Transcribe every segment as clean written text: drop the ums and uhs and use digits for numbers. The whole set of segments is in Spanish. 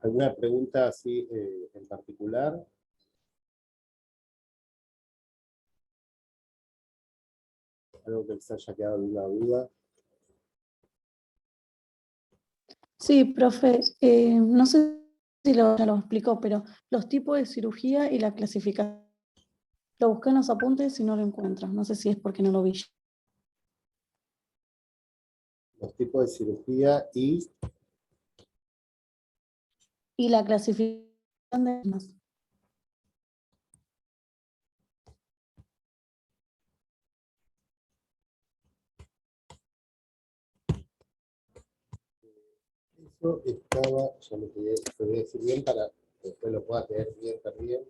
¿Alguna pregunta así en particular? ¿Algo que les haya quedado alguna duda? Sí, profe, no sé si ya lo explicó, pero los tipos de cirugía y la clasificación. Lo busqué en los apuntes y no lo encuentro. No sé si es porque no lo vi. Los tipos de cirugía Y la clasificación de más. eso estaba, ya me quedé, te voy a decir bien para que después lo pueda leer bien también.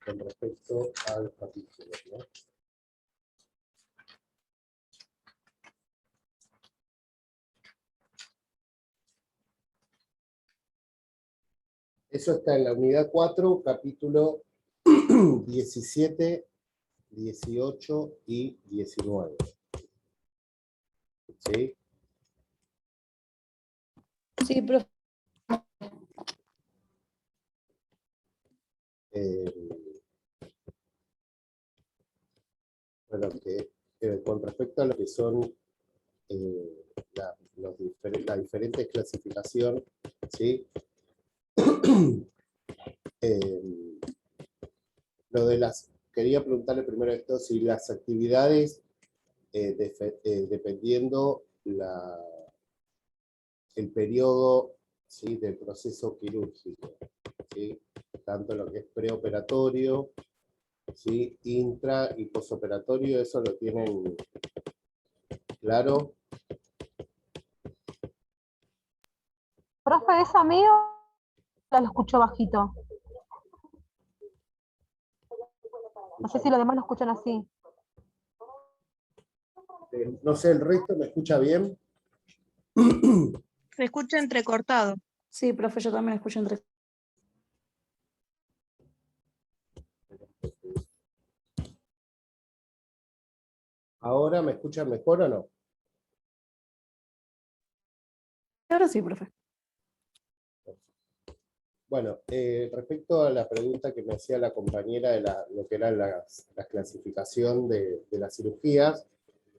Con respecto al capítulo, ¿no? Eso está en la unidad 4, capítulo 17, 18 y 19. ¿Sí? Sí, profe. Bueno, con respecto a lo que son la diferente clasificación, ¿sí? Quería preguntarle primero esto, si las actividades, dependiendo el periodo, ¿sí?, del proceso quirúrgico, ¿sí? Tanto lo que es preoperatorio, ¿sí?, intra y posoperatorio, eso lo tienen claro. Profe, ¿es a mí o lo escucho bajito? No sé si los demás lo escuchan así. No sé, ¿el resto me escucha bien? Se escucha entrecortado. Sí, profe, yo también escucho entre. ¿Ahora me escuchan mejor o no? Ahora sí, profe. Bueno, respecto a la pregunta que me hacía la compañera de lo que era la clasificación de las cirugías,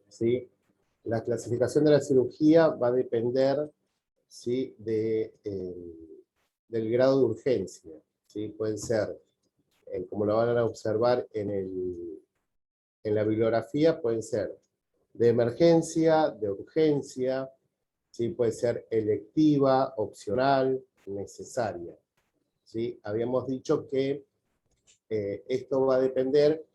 ¿sí? La clasificación de la cirugía va a depender, ¿sí?, del grado de urgencia, ¿sí? Pueden ser, como lo van a observar en la bibliografía, pueden ser de emergencia, de urgencia, ¿sí? Puede ser electiva, opcional, necesaria, ¿sí? Habíamos dicho que esto va a depender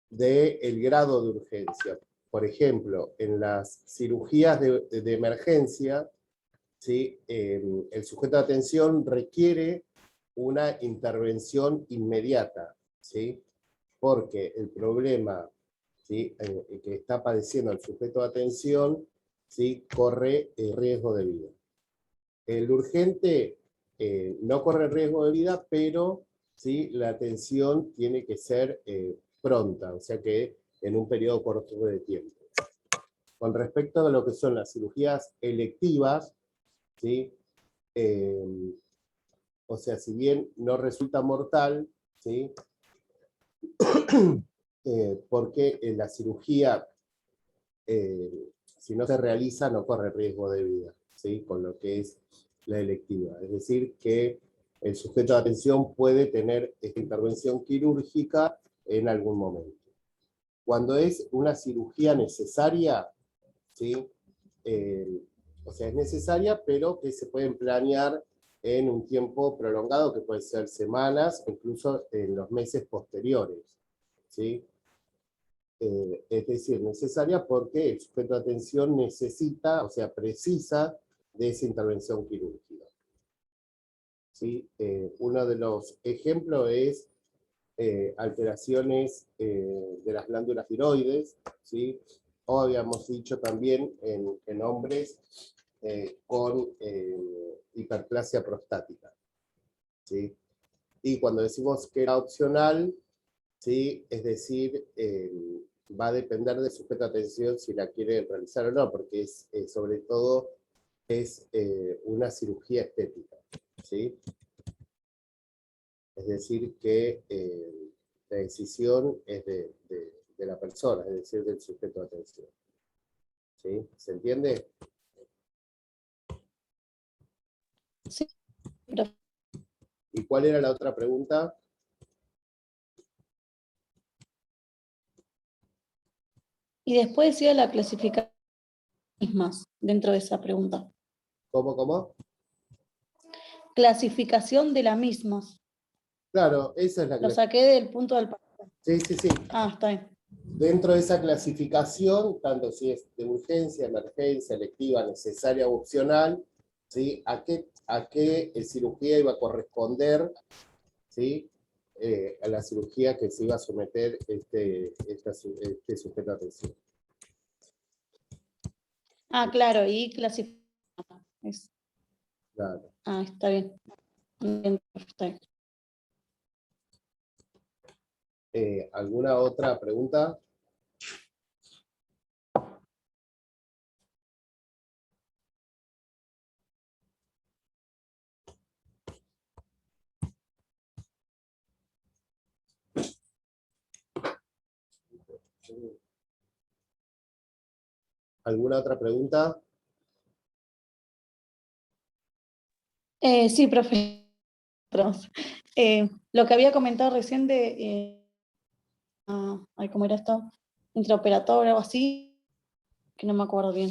del grado de urgencia. Por ejemplo, en las cirugías de emergencia, ¿sí?, el sujeto de atención requiere una intervención inmediata, ¿sí?, porque el problema, ¿sí?, que está padeciendo el sujeto de atención, ¿sí?, corre riesgo de vida. El urgente no corre riesgo de vida, pero ¿sí?, la atención tiene que ser pronta, o sea que en un periodo corto de tiempo. Con respecto a lo que son las cirugías electivas, ¿sí?, o sea, si bien no resulta mortal, ¿sí?, porque la cirugía, si no se realiza, no corre riesgo de vida, ¿sí?, con lo que es la electiva. Es decir, que el sujeto de atención puede tener esta intervención quirúrgica en algún momento. Cuando es una cirugía necesaria, ¿sí?, o sea, es necesaria, pero que se pueden planear en un tiempo prolongado, que puede ser semanas, incluso en los meses posteriores, ¿sí? Es decir, necesaria porque el sujeto de atención necesita, o sea, precisa de esa intervención quirúrgica, ¿sí? Uno de los ejemplos es alteraciones de las glándulas tiroides, ¿sí? O habíamos dicho también en hombres con hiperplasia prostática, ¿sí? Y cuando decimos que era opcional, ¿sí?, es decir, va a depender del sujeto de atención si la quiere realizar o no, porque es, sobre todo es una cirugía estética, ¿sí? Es decir, que la decisión es de la persona, es decir, del sujeto de atención. ¿Sí? ¿Se entiende? Sí, profe. ¿Y cuál era la otra pregunta? Y después decía la clasificación mismas dentro de esa pregunta. ¿Cómo? Clasificación de las mismas. Claro, esa es la Lo clasificación. saqué del punto del párrafo. Sí. Ah, está bien. Dentro de esa clasificación, tanto si es de urgencia, emergencia, electiva, necesaria o opcional, ¿sí? ¿A qué cirugía iba a corresponder, ¿sí? A la cirugía que se iba a someter este sujeto de atención? Ah, claro, y clasificación. Claro. Ah, está bien. Bien, está bien. ¿Alguna otra pregunta? ¿Alguna otra pregunta? Sí, profe. Lo que había comentado recién de, ¿cómo era esto? Intraoperatorio o algo así, que no me acuerdo bien.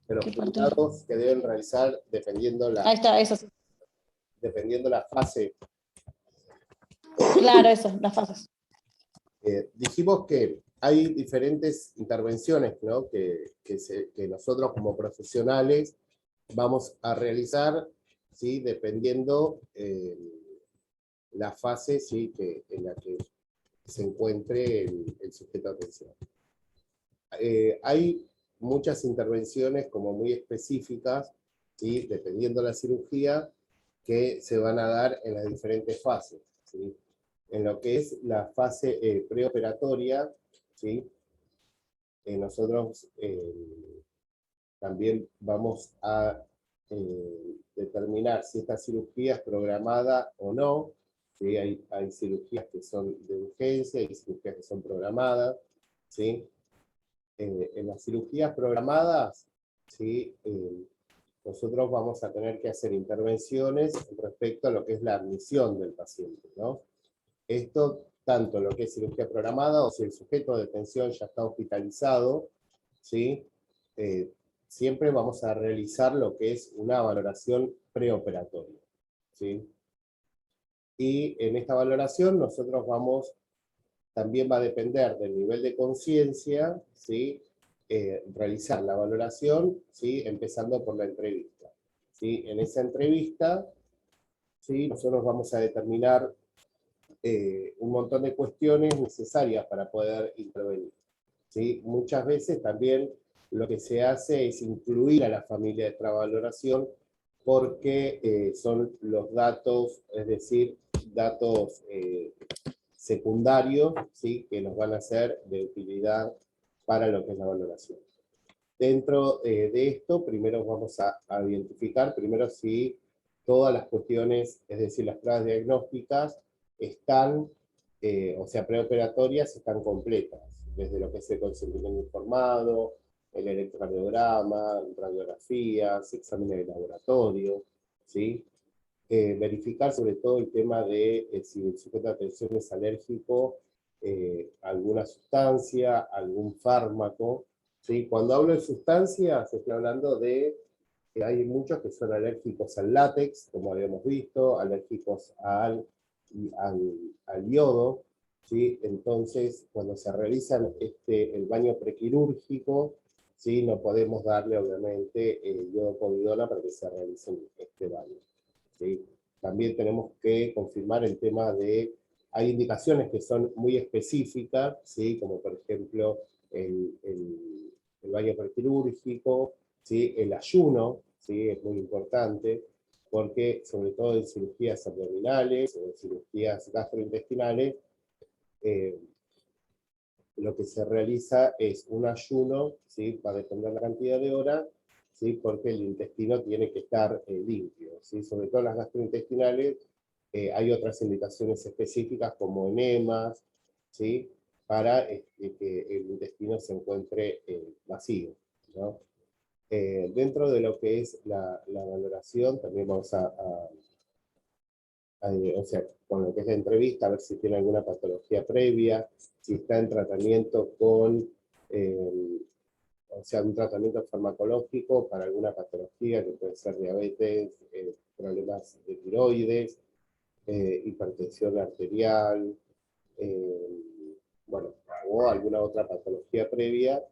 De los ¿Qué parte? cuidados que deben realizar dependiendo Ahí está, eso sí. la fase. Claro, eso, las fases. Dijimos que hay diferentes intervenciones, ¿no? que nosotros como profesionales vamos a realizar, ¿sí? Dependiendo la fase, ¿sí? En la que se encuentre el sujeto de atención. Hay muchas intervenciones como muy específicas, ¿sí? Dependiendo de la cirugía, que se van a dar en las diferentes fases, ¿sí? En lo que es la fase preoperatoria, ¿sí? Nosotros también vamos a determinar si esta cirugía es programada o no, ¿sí? Hay cirugías que son de urgencia, hay cirugías que son programadas, ¿sí? En las cirugías programadas, ¿sí? Nosotros vamos a tener que hacer intervenciones respecto a lo que es la admisión del paciente, ¿no? Esto, tanto lo que es cirugía programada o si el sujeto de atención ya está hospitalizado, ¿sí? Siempre vamos a realizar lo que es una valoración preoperatoria, ¿sí? Y en esta valoración nosotros también va a depender del nivel de conciencia, ¿sí? Realizar la valoración, ¿sí? Empezando por la entrevista, ¿sí? En esa entrevista, ¿sí? Nosotros vamos a determinar un montón de cuestiones necesarias para poder intervenir, ¿sí? Muchas veces también lo que se hace es incluir a la familia de esta valoración porque son los datos, es decir, datos secundarios, ¿sí? Que nos van a ser de utilidad para lo que es la valoración. Dentro de esto, primero vamos a identificar, primero si todas las cuestiones, es decir, las pruebas diagnósticas, están, o sea, preoperatorias, están completas, desde lo que es el consentimiento informado, el electrocardiograma, radiografías, exámenes de laboratorio, ¿sí? Verificar sobre todo el tema de si el sujeto de atención es alérgico a alguna sustancia, algún fármaco, ¿sí? Cuando hablo de sustancias, estoy hablando de que hay muchos que son alérgicos al látex, como habíamos visto, alérgicos al yodo, ¿sí? Entonces, cuando se realiza el baño prequirúrgico, ¿sí? No podemos darle, obviamente, yodopovidona para que se realice este baño, ¿sí? También tenemos que confirmar el tema de, hay indicaciones que son muy específicas, ¿sí? Como por ejemplo el baño prequirúrgico, ¿sí? El ayuno, ¿sí? Es muy importante, porque sobre todo en cirugías abdominales o en cirugías gastrointestinales, lo que se realiza es un ayuno, ¿sí? Va a depender de la cantidad de horas, ¿sí? Porque el intestino tiene que estar limpio, ¿sí? Sobre todo las gastrointestinales, hay otras indicaciones específicas como enemas, ¿sí? Para que el intestino se encuentre vacío, ¿no? Dentro de lo que es la valoración, también vamos o sea, con lo que es la entrevista, a ver si tiene alguna patología previa, si está en tratamiento con, o sea, un tratamiento farmacológico para alguna patología, que puede ser diabetes, problemas de tiroides, hipertensión arterial, eh, bueno, o alguna otra patología previa.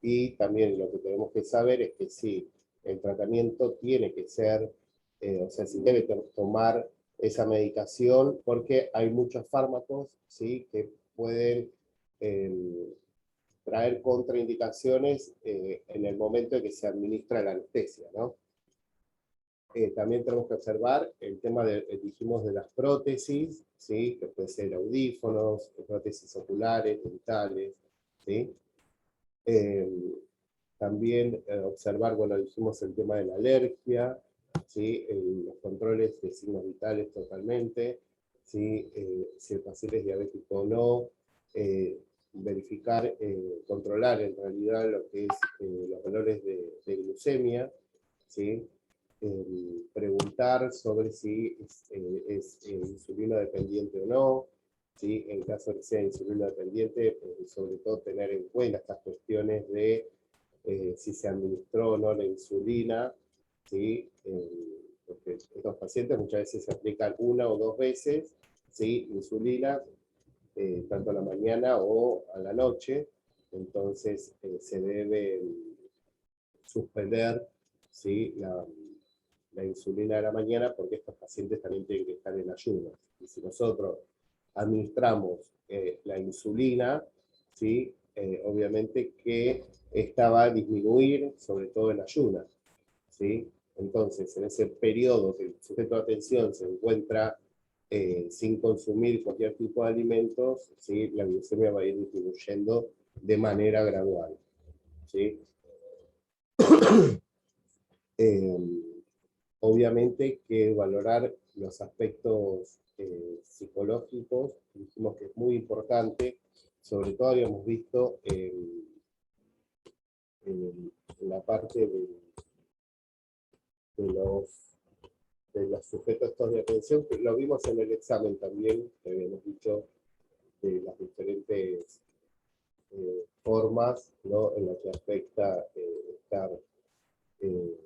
Y también lo que tenemos que saber es que sí, el tratamiento tiene que ser, o sea, si debe tomar esa medicación, porque hay muchos fármacos, ¿sí? Que pueden traer contraindicaciones en el momento en que se administra la anestesia, ¿no? También tenemos que observar el tema, dijimos, de las prótesis, ¿sí? Que puede ser audífonos, prótesis oculares, dentales, ¿sí? También observar, bueno, dijimos el tema de la alergia, ¿sí? Los controles de signos vitales totalmente, ¿sí? Si el paciente es diabético o no, verificar, controlar en realidad lo que es los valores de glucemia, ¿sí? Preguntar sobre si es insulino dependiente o no, ¿sí? En caso de que sea insulino dependiente, sobre todo tener en cuenta estas cuestiones de si se administró o no la insulina, ¿sí? Porque estos pacientes muchas veces se aplican una o dos veces, ¿sí? Insulina, tanto a la mañana o a la noche, entonces se debe suspender, ¿sí? La insulina de la mañana, porque estos pacientes también tienen que estar en ayuno. Y si nosotros administramos la insulina, ¿sí? Obviamente que esta va a disminuir, sobre todo en ayunas, ¿sí? Entonces, en ese periodo que el sujeto de atención se encuentra sin consumir cualquier tipo de alimentos, ¿sí? La glucemia va a ir disminuyendo de manera gradual, ¿sí? Obviamente que valorar los aspectos psicológicos, dijimos que es muy importante, sobre todo habíamos visto en la parte de los sujetos estos de atención, que lo vimos en el examen también, que habíamos dicho de las diferentes formas, ¿no? En las que afecta estar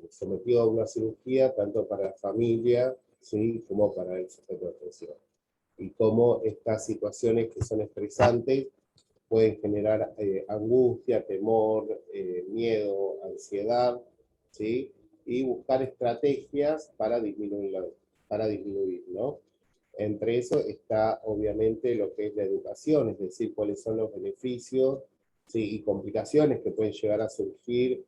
sometido a una cirugía, tanto para la familia, ¿sí? Como para el sujeto de atención. Y cómo estas situaciones que son estresantes pueden generar angustia, temor, miedo, ansiedad, ¿sí? Y buscar estrategias para disminuir, ¿no? Entre eso está obviamente lo que es la educación, es decir, cuáles son los beneficios, ¿sí? Y complicaciones que pueden llegar a surgir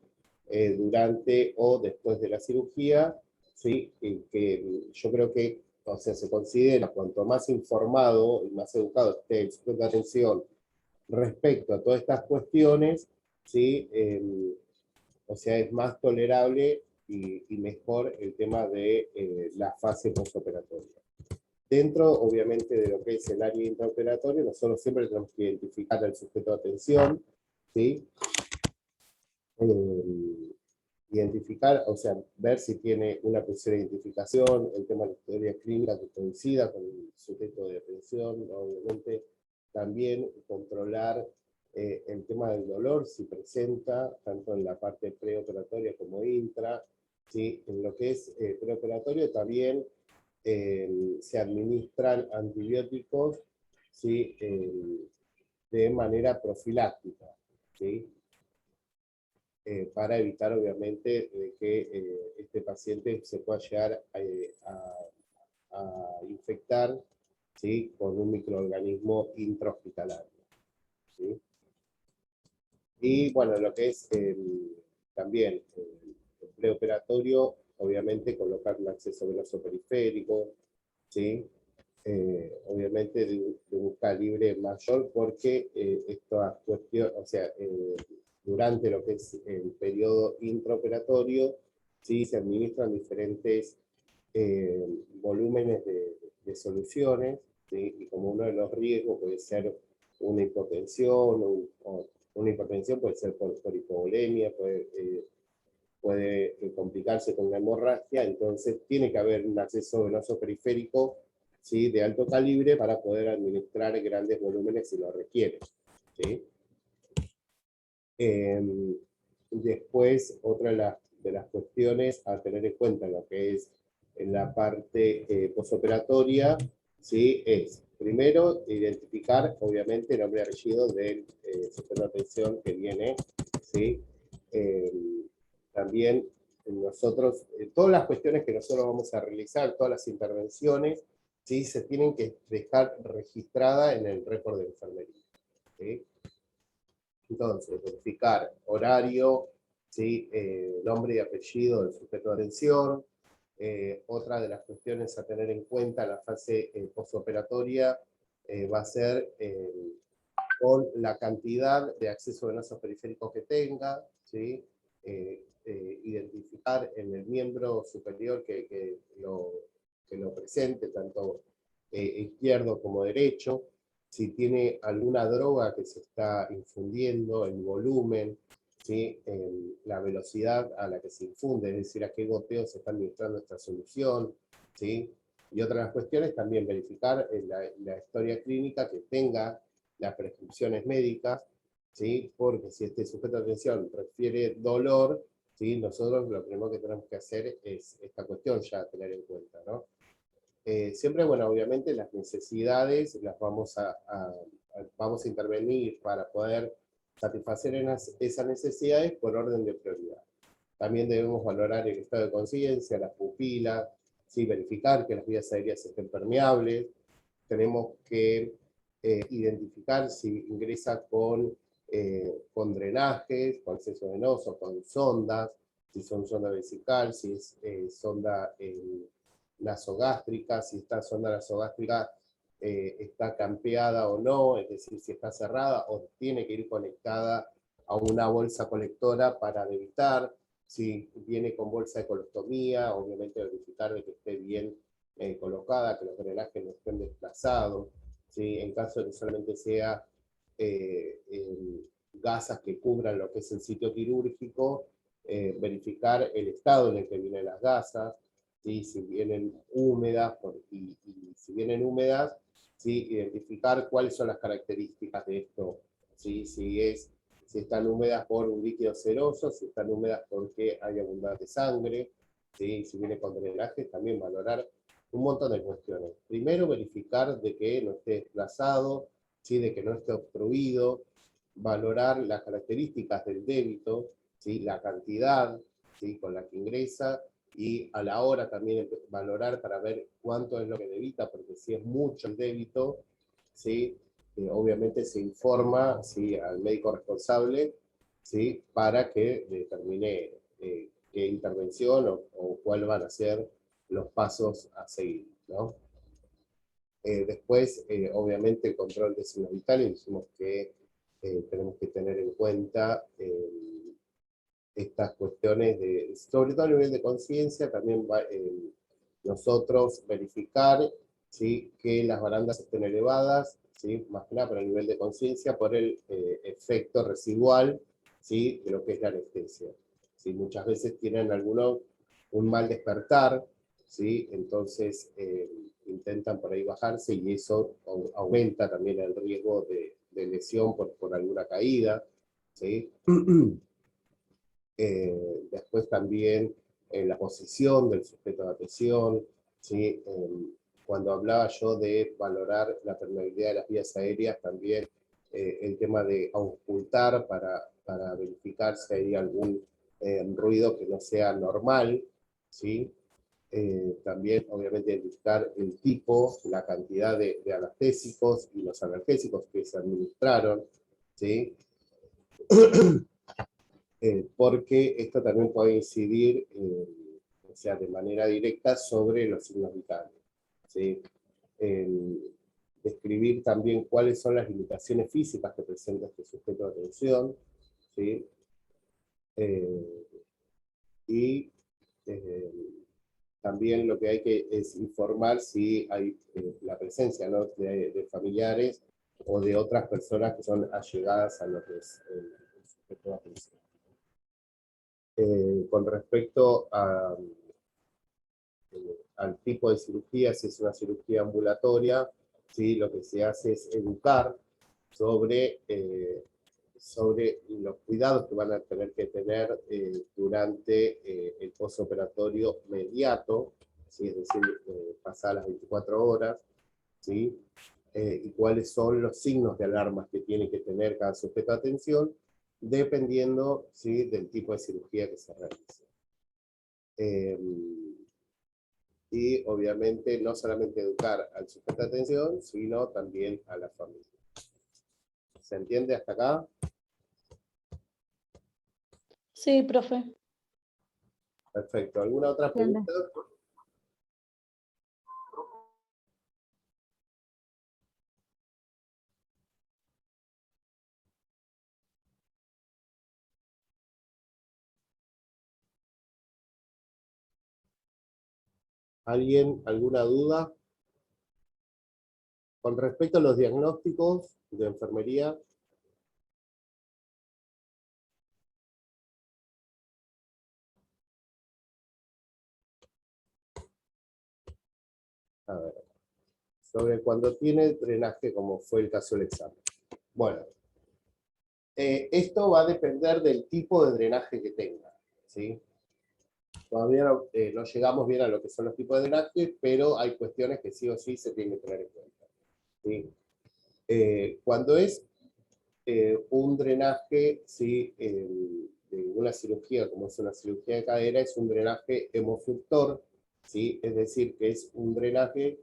durante o después de la cirugía, ¿sí? Que yo creo que, o sea, se considera cuanto más informado y más educado esté el sujeto de atención respecto a todas estas cuestiones, ¿sí? O sea, es más tolerable y mejor el tema de la fase postoperatoria. Dentro, obviamente, de lo que es el área intraoperatoria, nosotros siempre tenemos que identificar al sujeto de atención, ¿sí? Identificar, o sea, ver si tiene una tercera identificación, el tema de la historia clínica que coincida con el sujeto de atención, obviamente también controlar el tema del dolor, si presenta, tanto en la parte preoperatoria como intra, ¿sí? En lo que es preoperatorio también se administran antibióticos, ¿sí? De manera profiláctica, ¿sí? Para evitar obviamente que este paciente se pueda llegar a infectar, ¿sí? Con un microorganismo intrahospitalario, ¿sí? Y bueno, lo que es también el preoperatorio, obviamente colocar un acceso venoso periférico, ¿sí? obviamente de un calibre mayor, porque esta cuestión, o sea, durante lo que es el periodo intraoperatorio, sí se administran diferentes volúmenes de soluciones, ¿sí? Y como uno de los riesgos puede ser una hipotensión, o una hipertensión puede ser por hipovolemia, puede complicarse con una hemorragia, entonces tiene que haber un acceso venoso periférico, ¿sí? De alto calibre para poder administrar grandes volúmenes si lo requiere, ¿sí? Después, otra de las cuestiones a tener en cuenta en lo que es en la parte posoperatoria, ¿sí? Es, primero, identificar, obviamente, el nombre y apellido del sujeto de atención que viene, ¿sí? También nosotros, todas las cuestiones que nosotros vamos a realizar, todas las intervenciones, ¿sí? Se tienen que dejar registradas en el récord de enfermería, ¿sí? Entonces, verificar horario, ¿sí? Nombre y apellido del sujeto de atención. Otra de las cuestiones a tener en cuenta en la fase postoperatoria va a ser con la cantidad de acceso venoso periférico que tenga, ¿sí? Identificar en el miembro superior que lo presente, tanto izquierdo como derecho, si tiene alguna droga que se está infundiendo, el volumen, ¿sí? La velocidad a la que se infunde, es decir, a qué goteo se está administrando esta solución, ¿sí? Y otras cuestiones también verificar la historia clínica que tenga las prescripciones médicas, ¿sí? Porque si este sujeto de atención refiere dolor, ¿sí? Nosotros lo primero que tenemos que hacer es esta cuestión ya tener en cuenta, ¿no? Siempre, bueno, obviamente las necesidades las vamos a intervenir para poder satisfacer esas necesidades por orden de prioridad. También debemos valorar el estado de conciencia, las pupilas, ¿sí? Verificar que las vías aéreas estén permeables. Tenemos que identificar si ingresa con drenajes, con acceso venoso, con sondas, si son sonda vesical, si es sonda nasogástrica, si esta sonda nasogástrica está campeada o no, es decir, si está cerrada o tiene que ir conectada a una bolsa colectora para evitar, si viene con bolsa de colostomía, obviamente verificar de que esté bien colocada, que los drenajes no estén desplazados, ¿sí? En caso de que solamente sea gasas que cubran lo que es el sitio quirúrgico, verificar el estado en el que vienen las gasas, ¿sí? Si vienen húmedas, y si vienen húmedas, ¿sí? Identificar cuáles son las características de esto, ¿sí? Si están húmedas por un líquido seroso, si están húmedas porque hay abundante sangre, ¿sí? Si viene con drenaje, también valorar un montón de cuestiones. Primero, verificar de que no esté desplazado, ¿sí? De que no esté obstruido, valorar las características del débito, ¿sí? La cantidad, ¿sí? Con la que ingresa, y a la hora también valorar para ver cuánto es lo que debita, porque si es mucho el débito, ¿sí? Obviamente se informa, ¿sí? Al médico responsable, ¿sí? Para que determine qué intervención o cuáles van a ser los pasos a seguir, ¿no? Después, obviamente, el control de signos vitales, dijimos que tenemos que tener en cuenta estas cuestiones, sobre todo a nivel de conciencia, también nosotros verificar, ¿sí? Que las barandas estén elevadas, ¿sí? Más que nada por el nivel de conciencia, por el efecto residual, ¿sí? De lo que es la anestesia. ¿Sí? Muchas veces tienen algunos un mal despertar, ¿sí? Entonces intentan por ahí bajarse y eso aumenta también el riesgo de lesión por alguna caída, ¿sí? Después también la posición del sujeto de atención, ¿sí? Cuando hablaba yo de valorar la permeabilidad de las vías aéreas, también el tema de auscultar para verificar si hay algún ruido que no sea normal, ¿sí? También, obviamente, identificar el tipo, la cantidad de anestésicos y los analgésicos que se administraron, ¿sí? Porque esto también puede incidir, o sea, de manera directa sobre los signos vitales, ¿sí? describir también cuáles son las limitaciones físicas que presenta este sujeto de atención, ¿sí? Y también lo que hay que es informar si hay la presencia, ¿no?, de familiares o de otras personas que son allegadas a lo que es el sujeto de atención. Con respecto al tipo de cirugía, si es una cirugía ambulatoria, ¿sí?, lo que se hace es educar sobre los cuidados que van a tener que tener durante el postoperatorio inmediato, ¿sí?, es decir, pasadas las 24 horas, ¿sí?, y cuáles son los signos de alarma que tiene que tener cada sujeto de atención, dependiendo, ¿sí?, del tipo de cirugía que se realice. Y obviamente no solamente educar al sujeto de atención, sino también a la familia. ¿Se entiende hasta acá? Sí, profe. Perfecto. ¿Alguna otra Entiende. pregunta? ¿Alguien, alguna duda? Con respecto a los diagnósticos de enfermería, a ver, sobre cuando tiene drenaje, como fue el caso del examen. Bueno, esto va a depender del tipo de drenaje que tenga, ¿sí? Todavía no llegamos bien a lo que son los tipos de drenaje, pero hay cuestiones que sí o sí se tienen que tener en cuenta, ¿sí? Cuando es un drenaje, ¿sí?, de una cirugía, como es una cirugía de cadera, es un drenaje hemofluctor, ¿sí? Es decir, que es un drenaje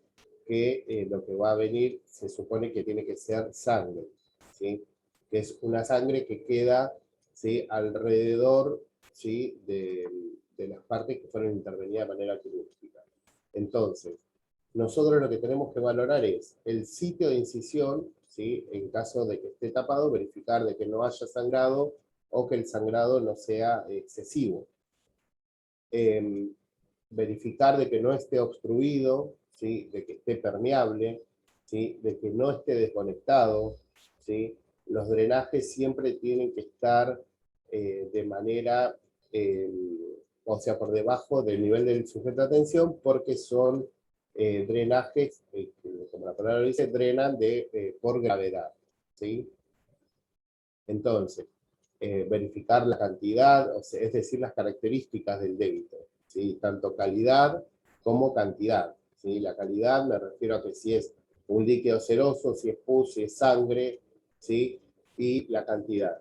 que lo que va a venir se supone que tiene que ser sangre, ¿sí?, que es una sangre que queda, ¿sí?, alrededor, ¿sí?, de las partes que fueron intervenidas de manera quirúrgica. Entonces, nosotros lo que tenemos que valorar es el sitio de incisión, ¿sí?, en caso de que esté tapado, verificar de que no haya sangrado o que el sangrado no sea excesivo. Verificar de que no esté obstruido, ¿sí?, de que esté permeable, ¿sí?, de que no esté desconectado, ¿sí? Los drenajes siempre tienen que estar de manera, o sea, por debajo del nivel del sujeto de atención, porque son drenajes, como la palabra dice, drenan por gravedad, ¿sí? Entonces, verificar la cantidad, o sea, es decir, las características del débito, ¿sí?, tanto calidad como cantidad, ¿sí? La calidad me refiero a que si es un líquido ceroso, si es pus, si es sangre, ¿sí? Y la cantidad.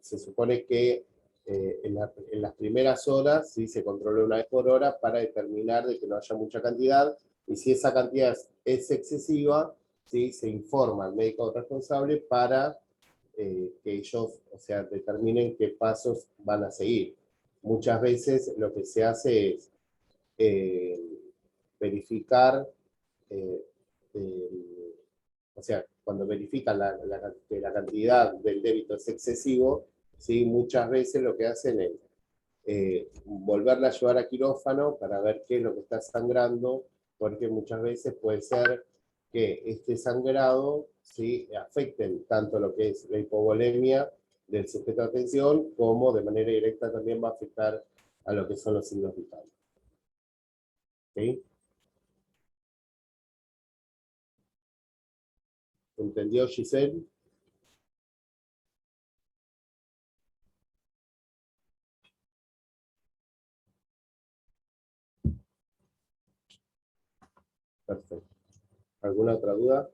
Se supone que en las primeras horas, ¿sí?, se controla una vez por hora para determinar de que no haya mucha cantidad, y si esa cantidad es excesiva, ¿sí?, se informa al médico responsable para que ellos, o sea, determinen qué pasos van a seguir. Muchas veces lo que se hace es verificar, eh, eh, o sea, cuando verifican que la cantidad del débito es excesivo, ¿sí?, muchas veces lo que hacen es volverla a llevar a quirófano para ver qué es lo que está sangrando, porque muchas veces puede ser que este sangrado, ¿sí?, afecten tanto lo que es la hipovolemia del sujeto de atención, como de manera directa también va a afectar a lo que son los signos vitales. ¿Sí? ¿Entendió, Giselle? Perfecto. ¿Alguna otra duda?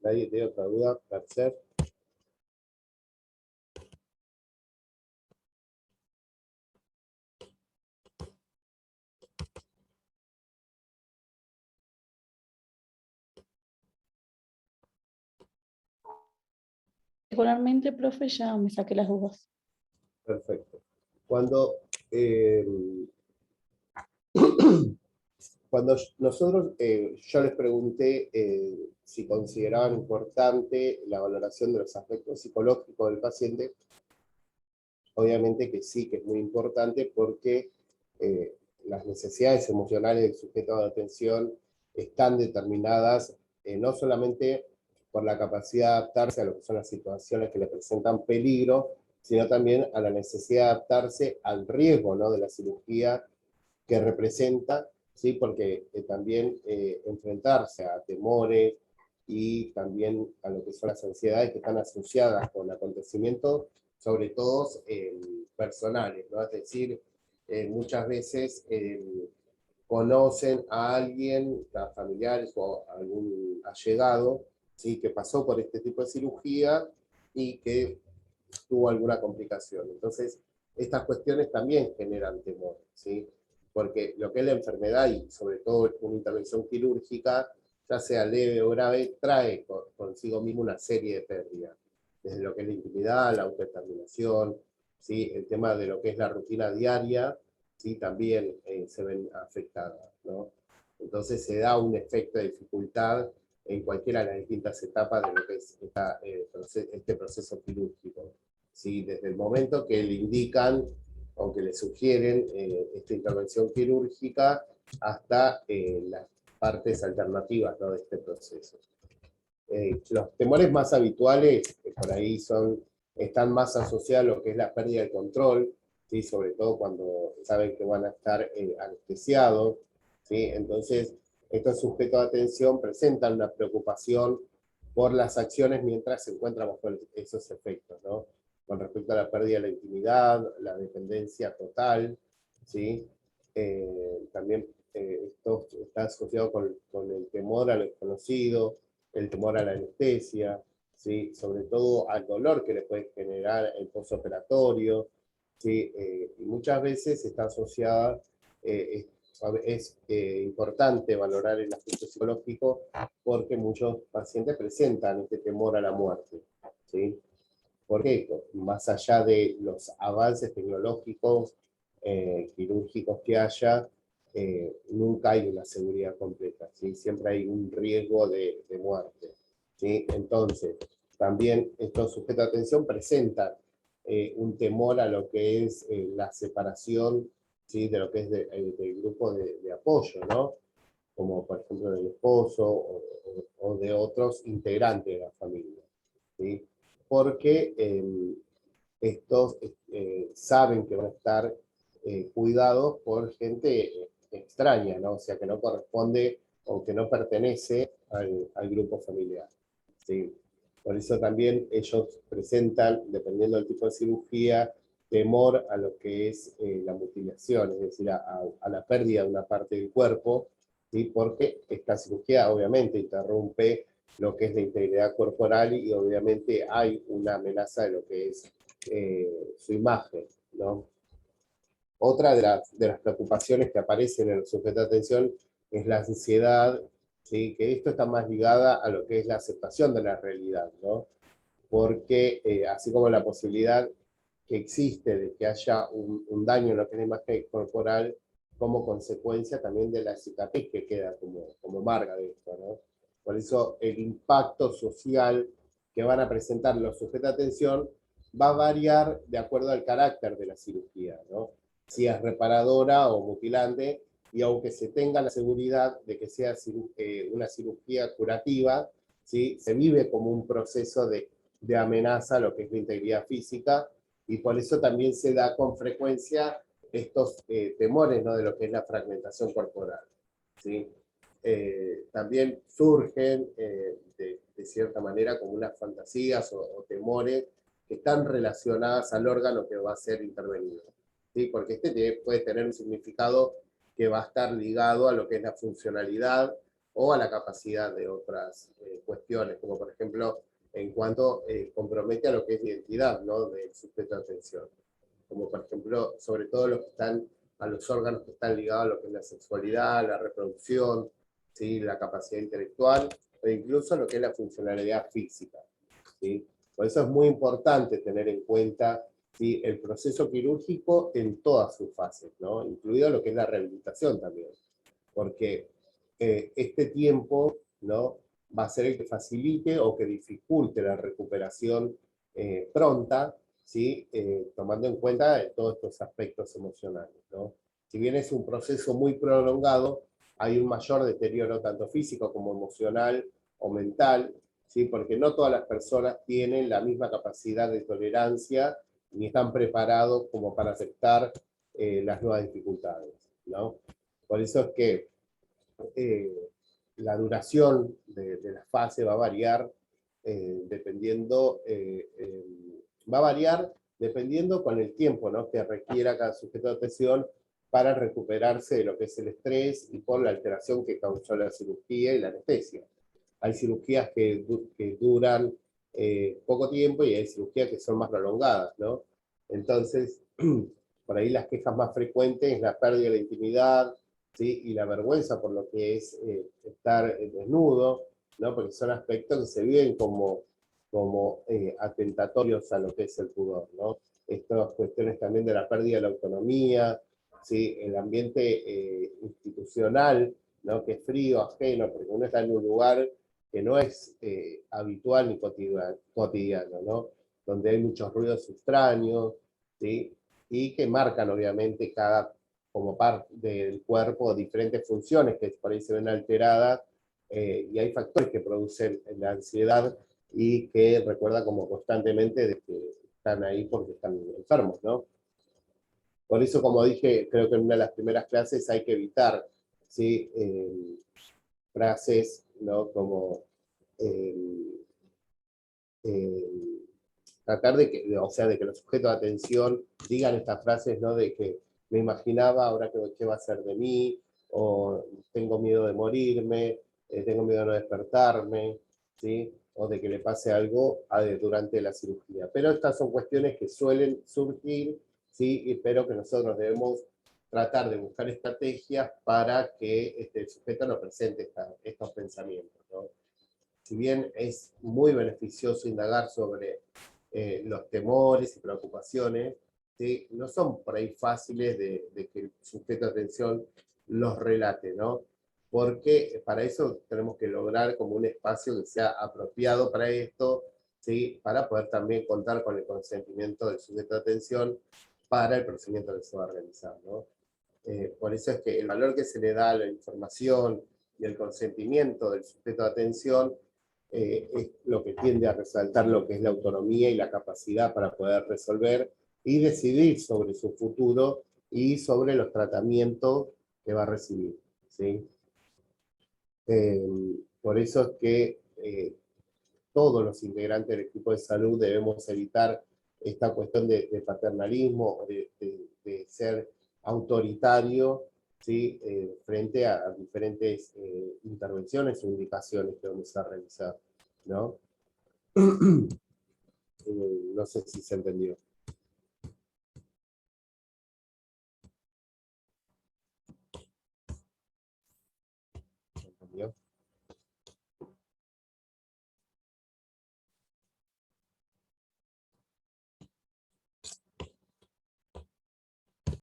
¿Nadie tiene otra duda? Tercer. Particularmente, profe, ya me saqué las dudas. Perfecto. Cuando, cuando nosotros, yo les pregunté si consideraban importante la valoración de los aspectos psicológicos del paciente, obviamente que sí, que es muy importante porque las necesidades emocionales del sujeto de atención están determinadas no solamente por la capacidad de adaptarse a lo que son las situaciones que le presentan peligro, sino también a la necesidad de adaptarse al riesgo, ¿no?, de la cirugía que representa, ¿sí? Porque también enfrentarse a temores y también a lo que son las ansiedades que están asociadas con acontecimientos, sobre todo personales, ¿no? Es decir, muchas veces conocen a alguien, a familiares o a algún allegado, ¿sí?, que pasó por este tipo de cirugía y que tuvo alguna complicación. Entonces, estas cuestiones también generan temor, ¿sí? Porque lo que es la enfermedad y sobre todo una intervención quirúrgica, ya sea leve o grave, trae consigo mismo una serie de pérdidas, desde lo que es la intimidad, la autodeterminación, ¿sí?, el tema de lo que es la rutina diaria, ¿sí?, también se ven afectadas, ¿no? Entonces se da un efecto de dificultad en cualquiera de las distintas etapas de lo que es este proceso quirúrgico, ¿sí? Desde el momento que le indican o que le sugieren esta intervención quirúrgica hasta las partes alternativas, ¿no?, de este proceso. Los temores más habituales, que por ahí están más asociados a lo que es la pérdida de control, ¿sí?, sobre todo cuando saben que van a estar anestesiados, ¿sí? Entonces, estos sujetos de atención presentan una preocupación por las acciones mientras se encuentran bajo esos efectos, ¿no? Con respecto a la pérdida de la intimidad, la dependencia total, ¿sí? También esto está asociado con el temor a lo desconocido, el temor a la anestesia, ¿sí?, sobre todo al dolor que le puede generar el postoperatorio, ¿sí? Y muchas veces está asociada, es importante valorar el aspecto psicológico porque muchos pacientes presentan este temor a la muerte, ¿sí? Porque más allá de los avances tecnológicos, quirúrgicos que haya, nunca hay una seguridad completa, ¿sí? Siempre hay un riesgo de muerte, ¿sí? Entonces, también estos sujetos de atención presentan un temor a lo que es la separación, ¿sí?, de lo que es del grupo de apoyo, ¿no? Como por ejemplo del esposo o de otros integrantes de la familia, ¿sí? Porque estos saben que van a estar cuidados por gente extraña, ¿no? O sea, que no corresponde o que no pertenece al grupo familiar, ¿sí? Por eso también ellos presentan, dependiendo del tipo de cirugía, temor a lo que es la mutilación, es decir, a la pérdida de una parte del cuerpo, ¿sí? Porque esta cirugía obviamente interrumpe lo que es la integridad corporal y obviamente hay una amenaza de lo que es su imagen, ¿no? Otra de las preocupaciones que aparecen en el sujeto de atención es la ansiedad, ¿sí?, que esto está más ligada a lo que es la aceptación de la realidad, ¿no? Porque así como la posibilidad que existe de que haya un daño en lo que es la imagen corporal, como consecuencia también de la cicatriz que queda como marca de esto, ¿no? Por eso el impacto social que van a presentar los sujetos de atención va a variar de acuerdo al carácter de la cirugía, ¿no? Si es reparadora o mutilante, y aunque se tenga la seguridad de que sea una cirugía curativa, ¿sí?, se vive como un proceso de amenaza a lo que es la integridad física, y por eso también se da con frecuencia estos temores, ¿no?, de lo que es la fragmentación corporal, ¿sí? También surgen de cierta manera como unas fantasías o temores que están relacionadas al órgano que va a ser intervenido, ¿sí? Porque puede tener un significado que va a estar ligado a lo que es la funcionalidad o a la capacidad de otras cuestiones, como por ejemplo en cuanto compromete a lo que es la identidad, ¿no?, del sujeto de atención, como por ejemplo, sobre todo los que están a los órganos que están ligados a lo que es la sexualidad, la reproducción, ¿sí?, la capacidad intelectual, o incluso lo que es la funcionalidad física, ¿sí? Por eso es muy importante tener en cuenta, ¿sí?, el proceso quirúrgico en todas sus fases, ¿no? Incluido lo que es la rehabilitación también, porque este tiempo, ¿no?, va a ser el que facilite o que dificulte la recuperación pronta, ¿sí?, tomando en cuenta todos estos aspectos emocionales, ¿no? Si bien es un proceso muy prolongado, hay un mayor deterioro tanto físico como emocional o mental, ¿sí?, porque no todas las personas tienen la misma capacidad de tolerancia ni están preparados como para aceptar las nuevas dificultades, ¿no? Por eso es que la duración de la fase va a variar va a variar dependiendo con el tiempo, ¿no?, que requiera cada sujeto de atención para recuperarse de lo que es el estrés y por la alteración que causó la cirugía y la anestesia. Hay cirugías que duran poco tiempo y hay cirugías que son más prolongadas, ¿no? Entonces, por ahí las quejas más frecuentes es la pérdida de la intimidad, ¿sí?, y la vergüenza por lo que es estar desnudo, ¿no?, porque son aspectos que se viven como atentatorios a lo que es el pudor, ¿no? Estas cuestiones también de la pérdida de la autonomía, ¿sí?, el ambiente institucional, ¿no?, que es frío, ajeno, porque uno está en un lugar que no es habitual ni cotidiano, ¿no?, donde hay muchos ruidos extraños, ¿sí?, y que marcan obviamente como parte del cuerpo diferentes funciones que por ahí se ven alteradas, y hay factores que producen la ansiedad y que recuerda como constantemente de que están ahí porque están enfermos, ¿no? Por eso, como dije, creo que en una de las primeras clases hay que evitar, ¿sí?, frases, ¿no?, como tratar de que, o sea, de que los sujetos de atención digan estas frases, ¿no?, de que me imaginaba ahora qué va a ser de mí, o tengo miedo de morirme, tengo miedo de no despertarme, ¿sí?, o de que le pase algo durante la cirugía. Pero estas son cuestiones que suelen surgir, ¿sí?, pero que nosotros debemos tratar de buscar estrategias para que el sujeto no presente estos pensamientos, ¿no? Si bien es muy beneficioso indagar sobre los temores y preocupaciones, ¿sí?, no son por ahí fáciles de que el sujeto de atención los relate, ¿no? Porque para eso tenemos que lograr como un espacio que sea apropiado para esto, ¿sí?, para poder también contar con el consentimiento del sujeto de atención para el procedimiento que se va a realizar, ¿no? Por eso es que el valor que se le da a la información y el consentimiento del sujeto de atención es lo que tiende a resaltar lo que es la autonomía y la capacidad para poder resolver y decidir sobre su futuro y sobre los tratamientos que va a recibir, ¿sí? Por eso es que todos los integrantes del equipo de salud debemos evitar esta cuestión de paternalismo, de ser autoritario, ¿sí?, frente a diferentes intervenciones o indicaciones que vamos a realizar, ¿no? No sé si se entendió. ¿Se entendió?